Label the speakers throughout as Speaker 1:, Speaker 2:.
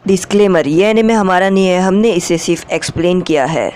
Speaker 1: Disclaimer, ये anime हमारा नहीं है, हमने इसे सिर्फ एक्सप्लेन किया है।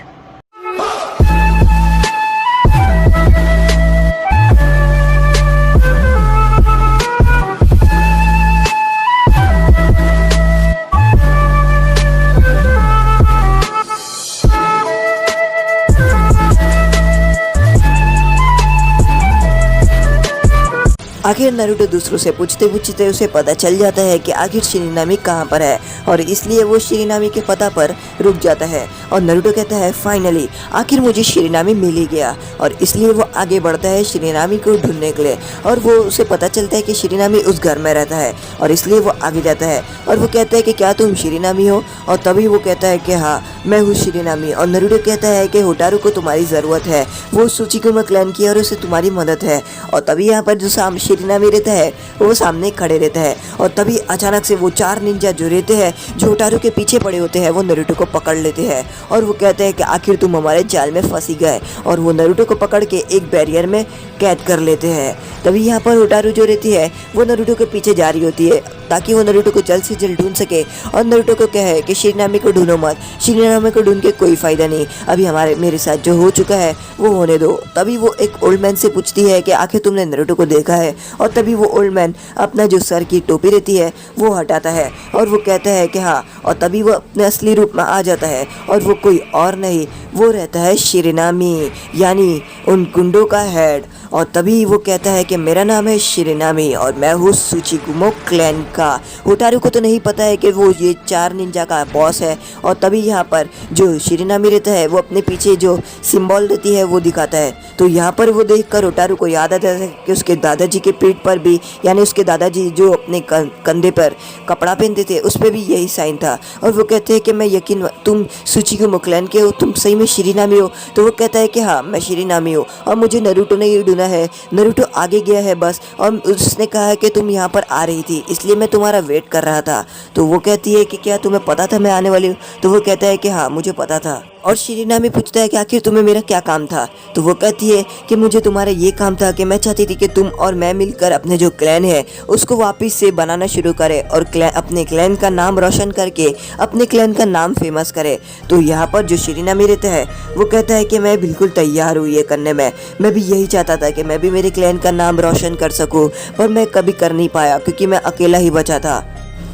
Speaker 1: आखिर नारुतो दूसरों से पूछते पूछते उसे पता चल जाता है कि आखिर शिरिनामी कहाँ पर है और इसलिए वो शिरिनामी के पता पर रुक जाता है और नारुतो कहता है फाइनली आखिर मुझे शिरिनामी मिल ही गया और इसलिए वो आगे बढ़ता है शिरिनामी को ढूंढने के लिए और वो उसे पता चलता है कि शिरिनामी उस घर में रहता है और इसलिए वो आगे जाता है और वो कहता है कि क्या तुम शिरिनामी हो और तभी वो कहता है कि हाँ मैं हूँ शिरिनामी और नारुतो कहता है कि होटारू को तुम्हारी ज़रूरत है, वो सुचिकुमा क्लैन की और उसे तुम्हारी मदद है और तभी यहाँ पर जो शिरिनामी रहता है वो सामने खड़े रहता है और तभी अचानक से वो 4 निंजा जो रहते हैं जो होटारू के पीछे पड़े होते हैं वो नारुतो को पकड़ लेते हैं और वो कहते हैं कि आखिर तुम हमारे जाल में फंसी गए और वो नारुतो को पकड़ के एक बैरियर में कैद कर लेते हैं। तभी यहाँ पर होटारू जो रहती है वो नारुतो के पीछे जा रही होती है ताकि वो नारुतो को जल्द से जल्द ढूंढ सके और नारुतो को कहे कि शिरिनामी को ढूंढो मत, शिरिनामी को ढूंढ के कोई फ़ायदा नहीं, अभी मेरे साथ जो हो चुका है वो होने दो। तभी वो एक ओल्ड मैन से पूछती है कि आखिर तुमने नारुतो को देखा है और तभी वो ओल्ड मैन अपना जो सर की टोपी रहती है वो हटाता है और वो कहता है कि हाँ और तभी वो अपने असली रूप में आ जाता है और वो कोई और नहीं वो रहता है शिरिनामी यानी उन गुंडों का हेड और तभी वो कहता है कि मेरा नाम है शिरिनामी और मैं हूँ सुचिकुमा क्लैन का। होटारू को तो नहीं पता है कि वो ये 4 निंजा का बॉस है और तभी यहाँ पर जो शिरिनामी रहता है वो अपने पीछे जो सिंबल रहती है वो दिखाता है तो यहाँ पर वो देखकर होटारू को याद आता है कि उसके दादाजी के पीठ पर भी यानी उसके दादाजी जो अपने कंधे पर कपड़ा पहनते थे उस पर भी यही साइन था और वो कहते हैं कि मैं यकीन तुम सुचिकुमा क्लैन के हो, तुम सही में शिरिनामी हो। तो वो कहता है कि हाँ मैं शिरिनामी हूँ और मुझे नारुतो ने ये ढूंढा है, नारुतो आगे गया है बस और उसने कहा है कि तुम यहाँ पर आ रही थी इसलिए मैं तुम्हारा वेट कर रहा था। तो वो कहती है कि क्या तुम्हें पता था मैं आने वाली हूँ? तो वो कहता है कि हाँ मुझे पता था। और शिरिनामी पूछता है कि आखिर तुम्हें मेरा क्या काम था? तो वो कहती है कि मुझे तुम्हारा ये काम था कि मैं चाहती थी कि तुम और मैं मिलकर अपने जो क्लैन है उसको वापस से बनाना शुरू करें और अपने क्लैन का नाम रोशन करके अपने क्लैन का नाम फेमस करे। तो यहाँ पर जो शिरिनामी रहता है वो कहता है कि मैं बिल्कुल तैयार हूँ ये करने में, मैं भी यही चाहता था कि मैं भी मेरे क्लैन का नाम रोशन कर सकूँ पर मैं कभी कर नहीं पाया क्योंकि मैं अकेला ही बचा था।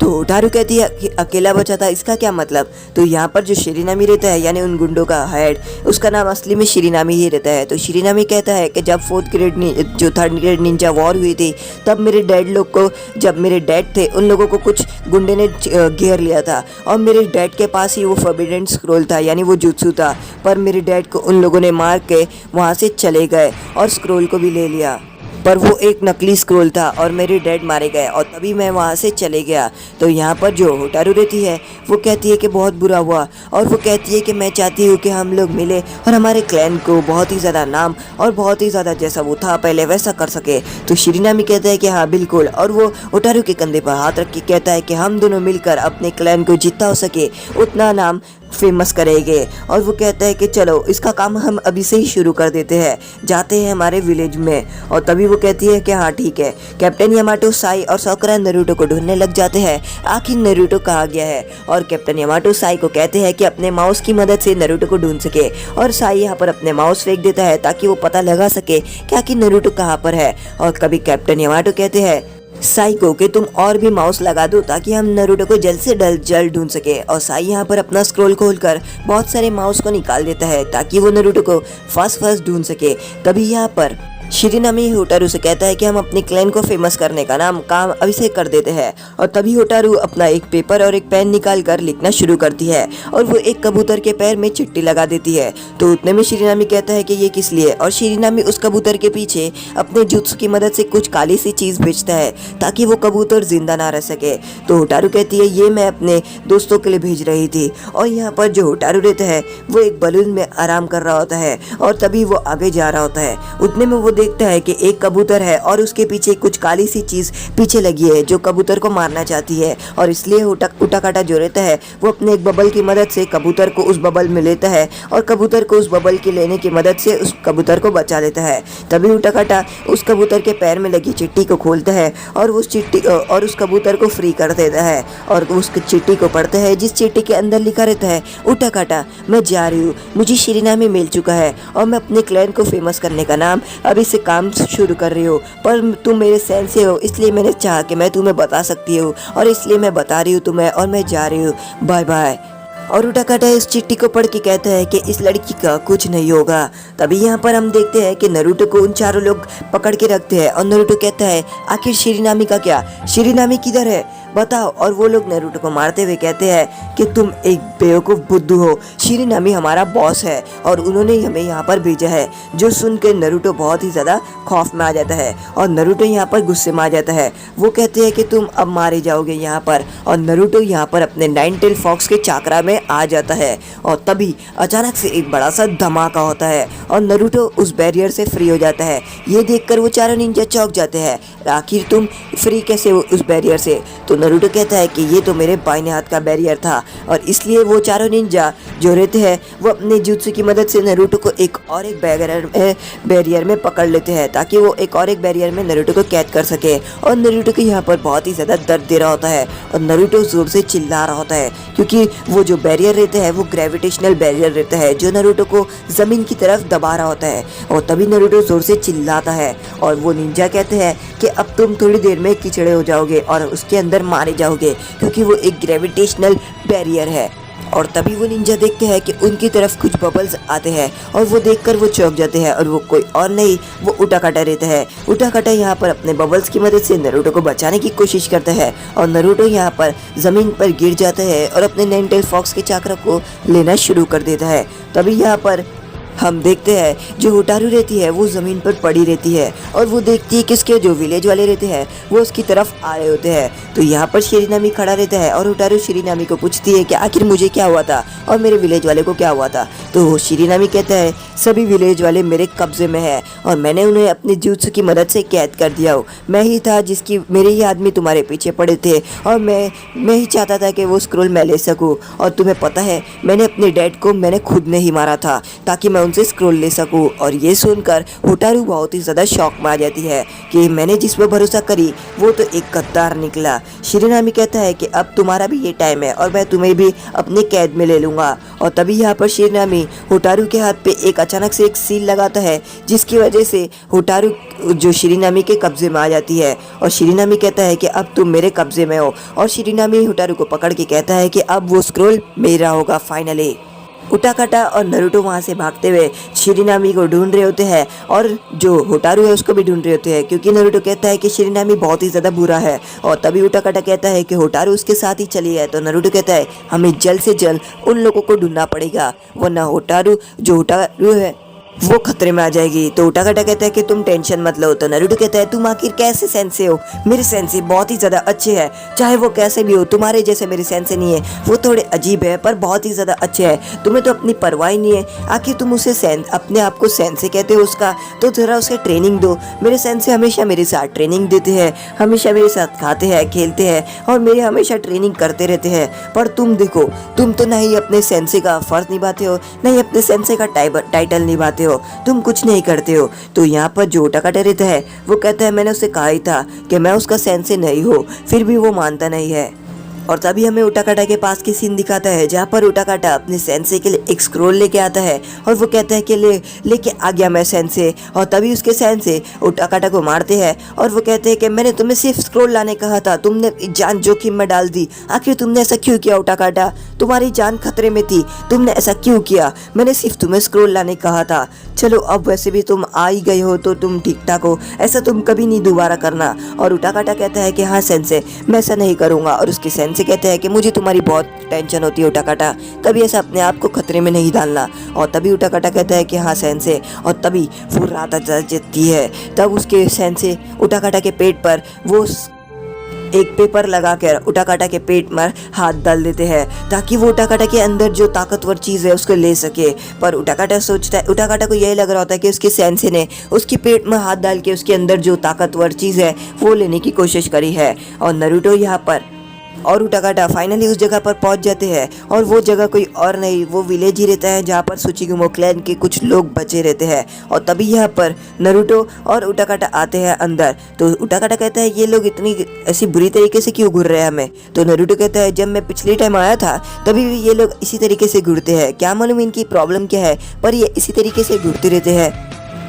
Speaker 1: तो होटारू कहती है कि अकेला बचा था इसका क्या मतलब? तो यहाँ पर जो शिरिनामी रहता है यानी उन गुंडों का हेड उसका नाम असली में शिरिनामी ही रहता है। तो शिरिनामी कहता है कि जब 4th ग्रेड जो 3rd ग्रेड निंजा वॉर हुई थी तब मेरे डैड लोग को, जब मेरे डैड थे उन लोगों को कुछ गुंडे ने घेर लिया था और मेरे डैड के पास ही वो फॉरबिडन स्क्रोल था यानी वो जुत्सु था पर मेरे डैड को उन लोगों ने मार के वहाँ से चले गए और स्क्रोल को भी ले लिया पर वो एक नकली स्क्रोल था और मेरे डैड मारे गए और तभी मैं वहाँ से चले गया। तो यहाँ पर जो होटारू रहती है वो कहती है कि बहुत बुरा हुआ और वो कहती है कि मैं चाहती हूँ कि हम लोग मिले और हमारे क्लैन को बहुत ही ज़्यादा नाम और बहुत ही ज़्यादा जैसा वो था पहले वैसा कर सके। तो शिरिनामी कहता है कि हाँ बिल्कुल और वो होटारू के कंधे पर हाथ रख के कहता है कि हम दोनों मिलकर अपने क्लैन को जितना हो सके उतना नाम फेमस करेंगे। और वो कहता है कि चलो इसका काम हम अभी से ही शुरू कर देते हैं, जाते हैं हमारे विलेज में। और तभी वो कहती है कि हाँ ठीक है। कैप्टन यामाटो, साई और साकुरा नारुतो को ढूंढने लग जाते हैं आखिर नारुतो कहाँ गया है और कैप्टन यामाटो साई को कहते हैं कि अपने माउस की मदद से नारुतो को ढूंढ सके और साई यहाँ पर अपने माउस फेंक देता है ताकि वो पता लगा सके कि आखिर नारुतो कहाँ पर है। और कभी कैप्टन यामाटो कहते हैं साई को कि तुम और भी माउस लगा दो ताकि हम नारुतो को जल्द से जल्द ढूंढ सके। और साई यहाँ पर अपना स्क्रोल खोलकर बहुत सारे माउस को निकाल देता है ताकि वो नारुतो को फर्स्ट ढूंढ सके। तभी यहाँ पर शिरिनामी होटारू से कहता है कि हम अपने क्लैन को फेमस करने का काम अभी से कर देते हैं। और तभी होटारू अपना एक पेपर और एक पेन निकाल कर लिखना शुरू करती है और वो एक कबूतर के पैर में चिट्ठी लगा देती है। तो उतने में शिरिनामी कहता है कि ये किस लिए, और शिरिनामी उस कबूतर के पीछे अपने जुत्सु की मदद से कुछ काली सी चीज़ भेजता है ताकि वो कबूतर जिंदा ना रह सके। तो होटारू कहती है ये मैं अपने दोस्तों के लिए भेज रही थी। और यहाँ पर जो होटारू रहता है वो एक बलून में आराम कर रहा होता है और तभी वो आगे जा रहा होता है। उतने में वो देखता है कि एक कबूतर है और उसके पीछे कुछ काली सी चीज़ पीछे लगी है जो कबूतर को मारना चाहती है। और इसलिए उटाकाटा जो रहता है वो अपने एक बबल की मदद से कबूतर को उस बबल में लेता है और कबूतर को उस बबल के लेने की मदद से उस कबूतर को बचा लेता है। तभी उटाकाटा उस कबूतर के पैर में लगी चिट्ठी को खोलता है और उस कबूतर को फ्री कर देता है और उस चिट्ठी को पढ़ता है, जिस चिट्ठी के अंदर लिखा रहता है, उटाकाटा मैं जा रही हूँ, मुझे शिरीनामी मिल चुका है और मैं अपने क्लैन को फेमस करने का नाम अभी से काम शुरू कर रही हूँ, पर तुम मेरे सेंसे हो इसलिए मैंने चाहा कि मैं तुम्हें बता सकती हूँ और इसलिए मैं बता रही हूँ तुम्हें और मैं जा रही हूँ, बाय बाय। और उटाकाटा इस चिट्ठी को पढ़ के कहता है कि इस लड़की का कुछ नहीं होगा। तभी यहाँ पर हम देखते हैं कि नारुतो को उन चारों लोग पकड़ के रखते हैं और नारुतो कहता है आखिर शिरीनामी का क्या, शिरीनामी किधर है बताओ। और वो लोग नारुतो को मारते हुए कहते हैं कि तुम एक बेवकूफ़ बुद्धू हो, शिरीनामी हमारा बॉस है और उन्होंने हमें यहाँ पर भेजा है। जो सुन के नारुतो बहुत ही ज़्यादा खौफ में आ जाता है और नारुतो यहाँ पर गुस्से में आ जाता है। वो कहते हैं कि तुम अब मारे जाओगे यहाँ पर, और नारुतो यहाँ पर अपने नाइन टेल फॉक्स के चाकरा में आ जाता है। और तभी अचानक से एक बड़ा सा धमाका होता है और नारुतो उस बैरियर से फ्री हो जाता है। ये देखकर वो चारों निंजा चौंक जाते हैं, आखिर तुम फ्री कैसे हो उस बैरियर से। तो नारुतो कहता है कि ये तो मेरे बाएं हाथ का बैरियर था और इसलिए वो चारों निंजा जो रहते हैं वो अपने जुत्सु की मदद से नारुतो को एक बैरियर में पकड़ लेते हैं ताकि वो एक बैरियर में नारुतो को कैद कर सके। और नारुतो को यहाँ पर बहुत ही ज़्यादा दर्द दे रहा होता है और नारुतो जोर से चिल्ला रहा होता है क्योंकि वो जो बैरियर रहता है वो ग्रेविटेशनल बैरियर रहता है जो नारुतो को ज़मीन की तरफ दबा रहा होता है। और तभी नारुतो जोर से चिल्लाता है और वो निंजा कहते हैं कि अब तुम थोड़ी देर में कीचड़े हो जाओगे और उसके अंदर मारे जाओगे क्योंकि वो एक ग्रेविटेशनल बैरियर है। और तभी वो निंजा देखते हैं कि उनकी तरफ कुछ बबल्स आते हैं और वो देखकर वो चौंक जाते हैं और वो कोई और नहीं, वो उटाकाटा रहता है। उटाकाटा यहाँ पर अपने बबल्स की मदद से नारुतो को बचाने की कोशिश करता है और नारुतो यहाँ पर ज़मीन पर गिर जाता है और अपने नाइन टेल फॉक्स के चाकरा को लेना शुरू कर देता है। तभी यहाँ पर हम देखते हैं जो होटारू रहती है वो ज़मीन पर पड़ी रहती है और वो देखती है कि उसके जो विलेज वाले रहते हैं वो उसकी तरफ आ रहे होते हैं। तो यहाँ पर शिरीनामी खड़ा रहता है और होटारू शिरीनामी को पूछती है कि आखिर मुझे क्या हुआ था और मेरे विलेज वाले को क्या हुआ था। तो शिरीनामी कहता है सभी विलेज वाले मेरे कब्जे में है और मैंने उन्हें अपने जुत्सु की मदद से कैद कर दिया हो। मैं ही था जिसकी मेरे ही आदमी तुम्हारे पीछे पड़े थे और मैं ही चाहता था कि वो स्क्रोल मैं ले सकूँ। और तुम्हें पता है मैंने अपने डैड को मैंने खुद ने ही मारा था ताकि मैं उनसे स्क्रोल ले सकूं। और ये सुनकर होटारू बहुत ही ज़्यादा शौक में आ जाती है कि मैंने जिस पर भरोसा करी वो तो एक गद्दार निकला। शिरीनामी कहता है कि अब तुम्हारा भी ये टाइम है और मैं तुम्हें भी अपने कैद में ले लूँगा। और तभी यहाँ पर शिरीनामी होटारू के हाथ पे एक अचानक से एक सील लगाता है जिसकी वजह से होटारू जो शिरीनामी के कब्जे में आ जाती है और शिरीनामी कहता है कि अब तुम मेरे कब्जे में हो। और शिरीनामी होटारू को पकड़ के कहता है कि अब वो स्क्रोल मेरा होगा फाइनली। उटाकाटा और नारुतो वहाँ से भागते हुए शिरीनामी को ढूंढ रहे होते हैं और जो होटारू है उसको भी ढूंढ रहे होते हैं क्योंकि नारुतो कहता है कि शिरीनामी बहुत ही ज़्यादा बुरा है। और तभी उटाकाटा कहता है कि होटारू उसके साथ ही चली है। तो नारुतो कहता है हमें जल्द से जल्द उन लोगों को ढूंढना पड़ेगा वरना होटारू है वो खतरे में आ जाएगी। तो उटाकाटा कहता है कि तुम टेंशन मत लो। तो नारुतो कहता है तुम आखिर कैसे सेंसे हो, मेरे सेंसे बहुत ही ज़्यादा अच्छे हैं, चाहे वो कैसे भी हो, तुम्हारे जैसे मेरे सेंसे नहीं है, वो थोड़े अजीब है पर बहुत ही ज़्यादा अच्छे हैं। तुम्हें तो अपनी परवाह ही नहीं है, आखिर तुम उसे अपने आप को सेंसे कहते हो उसका, तो ज़रा उसे ट्रेनिंग दो। मेरे सेंसे हमेशा मेरे साथ ट्रेनिंग देते हैं, हमेशा मेरे साथ खाते हैं खेलते हैं और मेरे हमेशा ट्रेनिंग करते रहते हैं। पर तुम देखो, तुम तो ना ही अपने सेंसे का फ़र्ज निभाते हो ना ही अपने सेंसे का टाइटल निभाते हो, तुम कुछ नहीं करते हो। तो यहाँ पर जो उटाकाटा रहता है वो कहता है मैंने उसे कहा ही था कि मैं उसका सेंसे नहीं हूँ, फिर भी वो मानता नहीं है। और तभी हमें उटाकाटा के पास की सीन दिखाता है जहाँ पर उटाकाटा अपने सेंसे के लिए एक स्क्रोल लेके आता है और वो कहता है कि लेके आ गया मैं सेंसे। और तभी उसके सेंसे उटाकाटा को मारते हैं और वो कहते हैं कि मैंने तुम्हें सिर्फ स्क्रोल लाने कहा था, तुमने जान जोखिम में डाल दी, आखिर तुमने ऐसा क्यों किया उटाकाटा, तुम्हारी जान खतरे में थी, तुमने ऐसा क्यों किया, मैंने सिर्फ तुम्हें स्क्रोल लाने कहा था। चलो अब वैसे भी तुम आ ही गए हो तो तुम ठीक ठाक हो, ऐसा तुम कभी नहीं दोबारा करना। और उटाकाटा कहता है कि हाँ सेंसे मैं ऐसा नहीं करूँगा। और उसके सेंसे कहते हैं कि मुझे तुम्हारी बहुत टेंशन होती है उटाकाटा, कभी ऐसा अपने आप को खतरे में नहीं डालना। और तभी उटाकाटा कहता है कि हाँ सेंसे। और तभी वो रात आ जाती है, तब उसके सेंसे उटाकाटा के पेट पर वो एक पेपर लगाकर उटाकाटा के पेट में हाथ डाल देते हैं ताकि वो उटाकाटा के अंदर जो ताकतवर चीज़ है उसको ले सके। पर उटाकाटा सोचता है, उटाकाटा को यही लग रहा होता है कि उसके सेंसे ने उसके पेट में हाथ डाल के उसके अंदर जो ताकतवर चीज़ है वो लेने की कोशिश करी है। और नारुतो यहाँ पर और उटाकाटा फाइनली उस जगह पर पहुंच जाते हैं और वो जगह कोई और नहीं, वो विलेज ही रहता है जहाँ पर सुचिगुमो क्लैन के कुछ लोग बचे रहते हैं। और तभी यहाँ पर नारुतो और उटाकाटा आते हैं अंदर। तो उटाकाटा कहता है ये लोग इतनी ऐसी बुरी तरीके से क्यों घूर रहे हैं हमें। तो नारुतो कहता है जब मैं पिछले टाइम आया था तभी भी ये लोग इसी तरीके से घूरते हैं, क्या मालूम इनकी प्रॉब्लम क्या है, पर ये इसी तरीके से घूरते रहते हैं।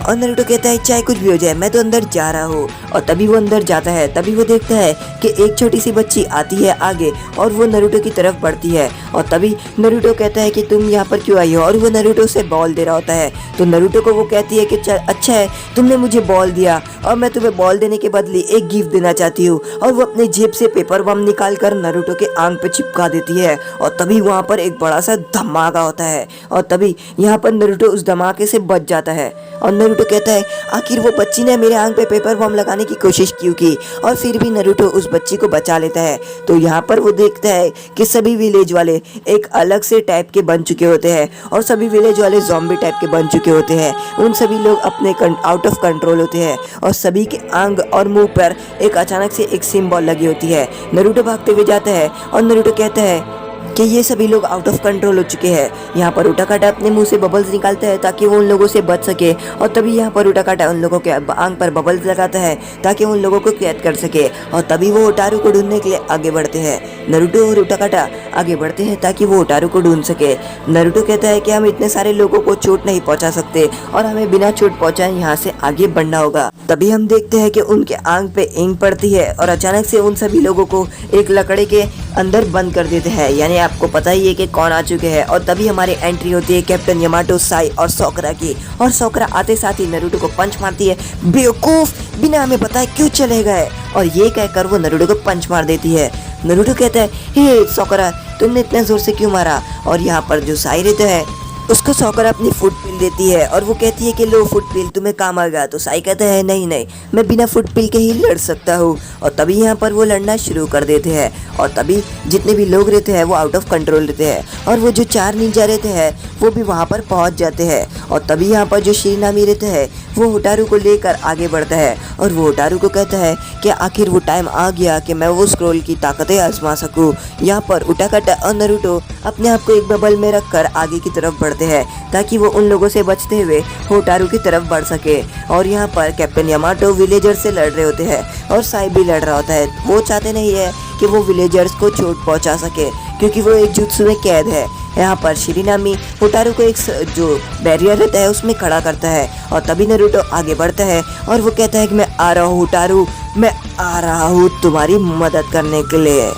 Speaker 1: और नारुतो कहता है चाहे कुछ भी हो जाए मैं तो अंदर जा रहा हूँ। और तभी वो अंदर जाता है, तभी वो देखता है कि एक छोटी सी बच्ची आती है आगे और वो नारुतो की तरफ बढ़ती है। और तभी नारुतो कहता है कि तुम यहाँ पर क्यों आई हो, और वो नारुतो से बॉल दे रहा होता है। तो नारुतो को वो कहती है कि अच्छा है तुमने मुझे बॉल दिया और मैं तुम्हें बॉल देने के बदले एक गिफ्ट देना चाहती हूँ। और वो अपने जेब से पेपर बम निकाल कर नारुतो के आंख पे चिपका देती है। और तभी वहाँ पर एक बड़ा सा धमाका होता है और तभी यहाँ पर नारुतो उस धमाके से बच जाता है। और नारुतो कहता है आखिर वो बच्ची ने मेरे आंख पे पेपर बम लगाने की कोशिश क्यों की, और फिर भी नारुतो उस बच्ची को बचा लेता है। तो यहाँ पर वो देखता है कि सभी विलेज वाले एक अलग से टाइप के बन चुके होते हैं और सभी विलेज वाले ज़ॉम्बी टाइप के बन चुके होते हैं। उन सभी लोग अपने आउट ऑफ कंट्रोल होते हैं और सभी के आंख और मुंह पर एक अचानक से एक सिंबल लगी होती है। नारुतो भागते हुए जाता है और नारुतो कहता है कि ये सभी लोग आउट ऑफ कंट्रोल हो चुके हैं। यहाँ पर उटाकाटा अपने मुंह से बबल्स निकालता है ताकि वो उन लोगों से बच सके। और तभी यहाँ पर उटाकाटा उन लोगों के आंख पर बबल्स लगाता है ताकि उन लोगों को कैद कर सके। और तभी वो ओटारू को ढूंढने के लिए आगे बढ़ते हैं। नारुतो और उटाकाटा आगे बढ़ते हैं ताकि वो ओटारू को ढूंढ सके। नारुतो कहता है कि हम इतने सारे लोगों को चोट नहीं पहुंचा सकते और हमें बिना चोट पहुंचाए यहाँ से आगे बढ़ना होगा। तभी हम देखते हैं कि उनके आंख पे इंक पड़ती है और अचानक से उन सभी लोगों को एक लकड़े के अंदर बंद कर देते हैं, यानी आपको पता ही है कि कौन आ चुके हैं। और तभी हमारी एंट्री होती है कैप्टन यामाटो, साई और सोकरा की। और सोकरा आते साथ ही नारुतो को पंच मारती है, बेवकूफ बिना हमें बताए क्यों चले गए। और ये कहकर वो नारुतो को पंच मार देती है। नारुतो कहता है हे सोकरा तुमने इतने जोर से क्यों मारा। और यहाँ पर जो साई रहता है उसको सोकरा अपनी फुट पिल देती है और वो कहती है कि लो फुट पिल तुम्हें काम आएगा। तो साई कहता है नहीं नहीं मैं बिना फुट पिल के ही लड़ सकता हूँ। और तभी यहाँ पर वो लड़ना शुरू कर देते हैं और तभी जितने भी लोग रहते हैं वो आउट ऑफ कंट्रोल रहते हैं और वो जो 4 निंजा रहते हैं वो भी वहाँ पर पहुँच जाते हैं। और तभी यहाँ पर जो शिनामी रहते हैं वो होटारू को लेकर आगे बढ़ता है और वो होटारू को कहता है कि आखिर वो टाइम आ गया कि मैं वो स्क्रोल की ताकतें आजमा सकूं। यहाँ पर उटाकाटा और नारुतो अपने आप को एक बबल में रखकर आगे की तरफ बढ़ते हैं ताकि वो उन लोगों से बचते हुए होटारू की तरफ बढ़ सके। और यहाँ पर कैप्टन यामाटो विलेजर से लड़ रहे होते हैं और साई भी लड़ रहा होता है। वो चाहते नहीं है कि वो विलेजर्स को चोट पहुँचा सके क्योंकि वो एक जुत्सु में कैद है। यहाँ पर शिनामी होटारू को एक जो बैरियर रहता है उसमें खड़ा करता है और तभी नारुतो आगे बढ़ता है और वो कहता है कि मैं आ रहा हूँ होटारू, मैं आ रहा हूँ तुम्हारी मदद करने के लिए।